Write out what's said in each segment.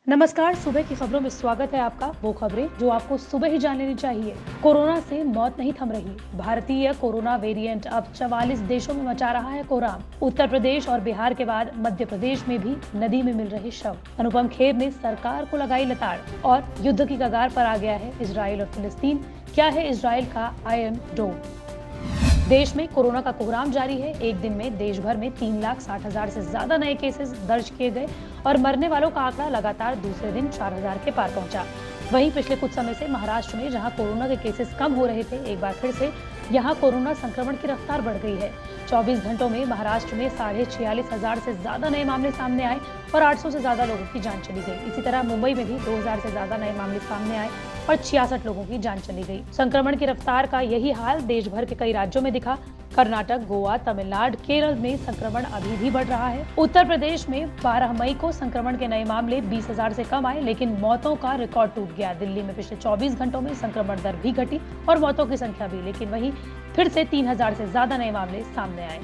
नमस्कार। सुबह की खबरों में स्वागत है आपका। वो खबरें जो आपको सुबह ही जान लेनी चाहिए। कोरोना से मौत नहीं थम रही। भारतीय कोरोना वेरिएंट अब 44 देशों में मचा रहा है कोहराम। उत्तर प्रदेश और बिहार के बाद मध्य प्रदेश में भी नदी में मिल रहे शव। अनुपम खेर ने सरकार को लगाई लताड़ और युद्ध की कगार पर आ गया है इजराइल और फिलिस्तीन। क्या है इजराइल का आयरन डोम? देश में कोरोना का कोहराम जारी है। एक दिन में देश भर में 3,60,000 से ज्यादा नए केसेस दर्ज किए गए और मरने वालों का आंकड़ा लगातार दूसरे दिन 4,000 के पार पहुंचा। वहीं पिछले कुछ समय से महाराष्ट्र में जहां कोरोना के केसेस कम हो रहे थे, एक बार फिर से यहां कोरोना संक्रमण की रफ्तार बढ़ गई है। 24 घंटों में महाराष्ट्र में 46,500 से ज्यादा नए मामले सामने आए और 800 से ज्यादा लोगों की जान चली गई। इसी तरह मुंबई में भी 2,000 से ज्यादा नए मामले सामने आए और 66 लोगों की जान चली गई। संक्रमण की रफ्तार का यही हाल देश भर के कई राज्यों में दिखा। कर्नाटक, गोवा, तमिलनाडु, केरल में संक्रमण अभी भी बढ़ रहा है। उत्तर प्रदेश में 12 मई को संक्रमण के नए मामले 20,000 से कम आए, लेकिन मौतों का रिकॉर्ड टूट गया। दिल्ली में पिछले 24 घंटों में संक्रमण दर भी घटी और मौतों की संख्या भी, लेकिन वहीं फिर से 3,000 से ज्यादा नए मामले सामने आए।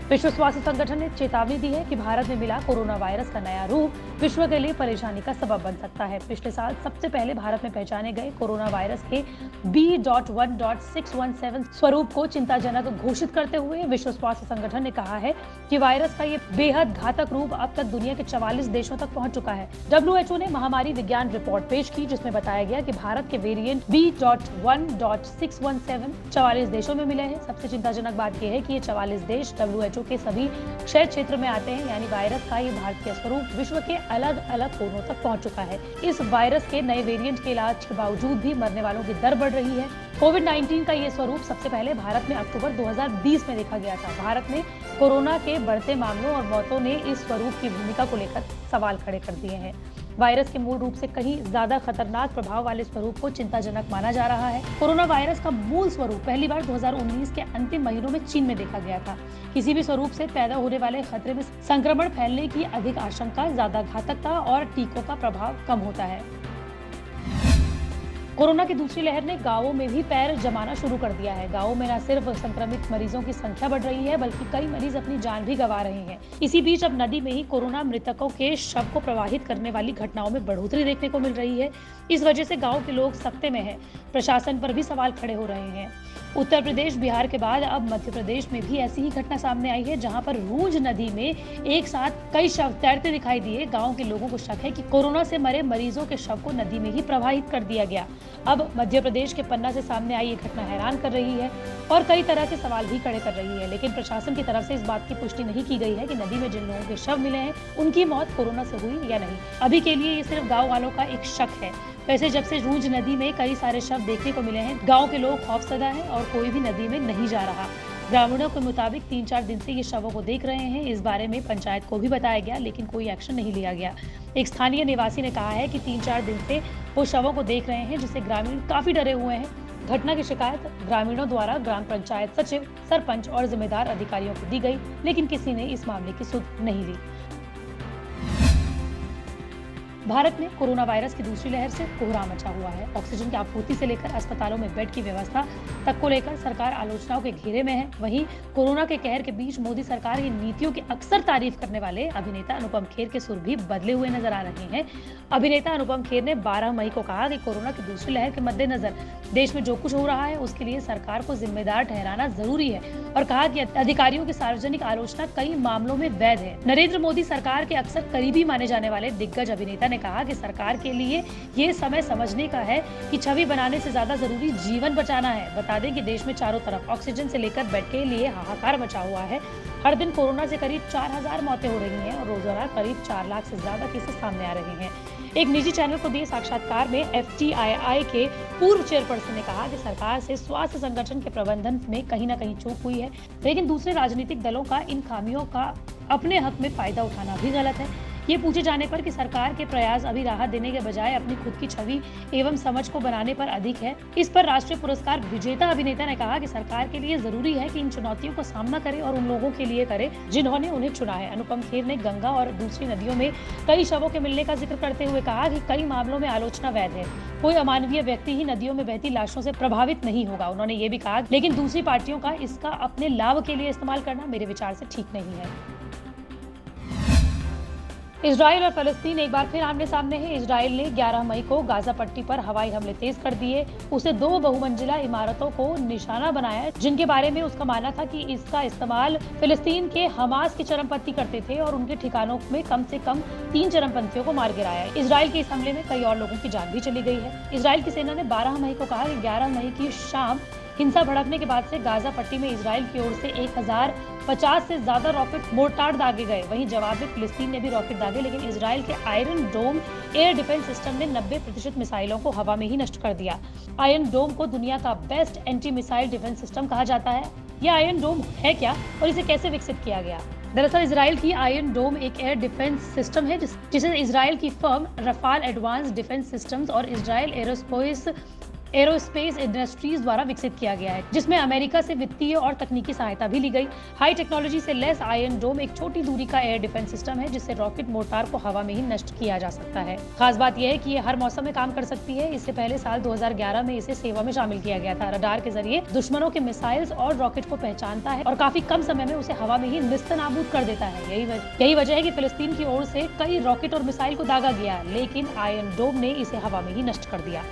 विश्व स्वास्थ्य संगठन ने चेतावनी दी है कि भारत में मिला कोरोना वायरस का नया रूप विश्व के लिए परेशानी का सबब बन सकता है। पिछले साल सबसे पहले भारत में पहचाने गए कोरोना वायरस के B.1.617 स्वरूप को चिंताजनक घोषित करते हुए विश्व स्वास्थ्य संगठन ने कहा है कि वायरस का ये बेहद घातक रूप अब तक दुनिया के 44 देशों तक पहुंच चुका है। WHO ने महामारी विज्ञान रिपोर्ट पेश की, जिसमें बताया गया कि भारत के वेरिएंट B.1.617 44 देशों में मिले हैं। सबसे चिंताजनक बात यह है कि ये 44 देश WHO के सभी क्षय क्षेत्र में आते हैं, यानी वायरस का ये भारतीय स्वरूप विश्व के अलग अलग कोनों तक पहुंच चुका है। इस वायरस के नए वेरिएंट के इलाज के बावजूद भी मरने वालों की दर बढ़ रही है। कोविड-19 का ये स्वरूप सबसे पहले भारत में अक्टूबर 2020 में देखा गया था। भारत में कोरोना के बढ़ते मामलों और मौतों ने इस स्वरूप की भूमिका को लेकर सवाल खड़े कर दिए हैं। वायरस के मूल रूप से कहीं ज्यादा खतरनाक प्रभाव वाले स्वरूप को चिंताजनक माना जा रहा है। कोरोना वायरस का मूल स्वरूप पहली बार 2019 के अंतिम महीनों में चीन में देखा गया था। किसी भी स्वरूप से पैदा होने वाले खतरे में संक्रमण फैलने की अधिक आशंका, ज्यादा घातकता और टीकों का प्रभाव कम होता है। कोरोना की दूसरी लहर ने गांवों में भी पैर जमाना शुरू कर दिया है। गांवों में न सिर्फ संक्रमित मरीजों की संख्या बढ़ रही है, बल्कि कई मरीज अपनी जान भी गंवा रहे हैं। इसी बीच अब नदी में ही कोरोना मृतकों के शव को प्रवाहित करने वाली घटनाओं में बढ़ोतरी देखने को मिल रही है। इस वजह से गाँव के लोग सख्ते में हैं। प्रशासन पर भी सवाल खड़े हो रहे हैं। उत्तर प्रदेश, बिहार के बाद अब मध्य प्रदेश में भी ऐसी ही घटना सामने आई है, जहां पर रूंज नदी में एक साथ कई शव तैरते दिखाई दिए। गांव के लोगों को शक है कि कोरोना से मरे मरीजों के शव को नदी में ही प्रवाहित कर दिया गया। अब मध्य प्रदेश के पन्ना से सामने आई ये घटना हैरान कर रही है और कई तरह के सवाल भी खड़े कर रही है, लेकिन प्रशासन की तरफ से इस बात की पुष्टि नहीं की गई है कि नदी में जिन लोगों के शव मिले हैं उनकी मौत कोरोना से हुई या नहीं। अभी के लिए ये सिर्फ गाँव वालों का एक शक है। वैसे जब से रूंज नदी में कई सारे शव देखने को मिले हैं, गांव के लोग खौफजदा हैं और कोई भी नदी में नहीं जा रहा। ग्रामीणों के मुताबिक 3-4 दिन से ये शवों को देख रहे हैं। इस बारे में पंचायत को भी बताया गया, लेकिन कोई एक्शन नहीं लिया गया। एक स्थानीय निवासी ने कहा है कि 3-4 दिन से वो शवों को देख रहे हैं, जिससे ग्रामीण काफी डरे हुए हैं। घटना की शिकायत ग्रामीणों द्वारा ग्राम पंचायत सचिव, सरपंच और जिम्मेदार अधिकारियों को दी गई, लेकिन किसी ने इस मामले की सुध नहीं ली। भारत में कोरोना वायरस की दूसरी लहर से कोहराम मचा हुआ है। ऑक्सीजन की आपूर्ति से लेकर अस्पतालों में बेड की व्यवस्था तक को लेकर सरकार आलोचनाओं के घेरे में है। वहीं कोरोना के कहर के बीच मोदी सरकार की नीतियों की अक्सर तारीफ करने वाले अभिनेता अनुपम खेर के सुर भी बदले हुए नजर आ रहे हैं। अभिनेता अनुपम खेर ने 12 मई को कहा कि कोरोना की दूसरी लहर के मद्देनजर देश में जो कुछ हो रहा है उसके लिए सरकार को जिम्मेदार ठहराना जरूरी है और कहा कि अधिकारियों की सार्वजनिक आलोचना कई मामलों में वैध है। नरेंद्र मोदी सरकार के अक्सर करीबी माने जाने वाले दिग्गज अभिनेता ने कहा कि सरकार के लिए ये समय समझने का है कि छवि बनाने से ज्यादा जरूरी जीवन बचाना है। बता दें कि देश में चारों तरफ ऑक्सीजन से लेकर बेड के लिए हाहाकार मचा हुआ है। हर दिन कोरोना से करीब 4,000 मौतें हो रही हैं और रोजाना करीब 4 लाख से ज्यादा केसेस सामने आ रहे हैं। एक निजी चैनल को दिए साक्षात्कार में FTII के पूर्व चेयरपर्सन ने कहा कि सरकार से स्वास्थ्य संगठन के प्रबंधन में कहीं न कहीं चूक हुई है, लेकिन दूसरे राजनीतिक दलों का इन खामियों का अपने हक में फायदा उठाना भी गलत है। ये पूछे जाने पर कि सरकार के प्रयास अभी राहत देने के बजाय अपनी खुद की छवि एवं समझ को बनाने पर अधिक है। इस पर राष्ट्रीय पुरस्कार विजेता अभिनेता ने कहा कि सरकार के लिए जरूरी है कि इन चुनौतियों का सामना करे और उन लोगों के लिए करे जिन्होंने उन्हें चुना है। अनुपम खेर ने गंगा और दूसरी नदियों में कई शवों के मिलने का जिक्र करते हुए कहा कि कई मामलों में आलोचना वैध है। कोई अमानवीय व्यक्ति ही नदियों में बहती लाशों से प्रभावित नहीं होगा। उन्होंने ये भी कहा, लेकिन दूसरी पार्टियों का इसका अपने लाभ के लिए इस्तेमाल करना मेरे विचार से ठीक नहीं है। इजराइल और फलस्तीन एक बार फिर आमने सामने है। इजराइल ने 11 मई को गाजा पट्टी पर हवाई हमले तेज कर दिए। उसे 2 बहुमंजिला इमारतों को निशाना बनाया, जिनके बारे में उसका मानना था कि इसका इस्तेमाल फिलिस्तीन के हमास के चरमपंथी करते थे और उनके ठिकानों में कम से कम 3 चरमपंथियों को मार गिराया। इजराइल के इस हमले में कई और लोगों की जान भी चली गई है। इजराइल की सेना ने 12 मई को कहा कि 11 मई की शाम हिंसा भड़कने के बाद से गाजा पट्टी में इजराइल की ओर से 1050 से ज्यादा रॉकेट मोर्टार दागे गए। वहीं जवाब में फिलिस्तीन ने भी रॉकेट दागे, लेकिन इजराइल के आयरन डोम एयर डिफेंस सिस्टम ने 90% मिसाइलों को हवा में ही नष्ट कर दिया। आयरन डोम को दुनिया का best anti missile defence system कहा जाता है। यह आयरन डोम है क्या और इसे कैसे विकसित किया गया? दरअसल इजराइल की आयरन डोम एक एयर डिफेंस सिस्टम है जिसे इजराइल की firm Rafale advance defence systems और इजराइल एरोस्पेस इंडस्ट्रीज द्वारा विकसित किया गया है, जिसमें अमेरिका से वित्तीय और तकनीकी सहायता भी ली गई। हाई टेक्नोलॉजी से लैस आयरन डोम एक छोटी दूरी का एयर डिफेंस सिस्टम है जिससे रॉकेट मोर्टार को हवा में ही नष्ट किया जा सकता है। खास बात यह है कि यह हर मौसम में काम कर सकती है। इससे पहले साल 2011 में इसे सेवा में शामिल किया गया था। रडार के जरिए दुश्मनों के मिसाइल्स और रॉकेट को पहचानता है और काफी कम समय में उसे हवा में ही निस्तनाबूद कर देता है। यही वजह है कि फिलिस्तीन की ओर से कई रॉकेट और मिसाइल को दागा गया, लेकिन आयरन डोम ने इसे हवा में ही नष्ट कर दिया।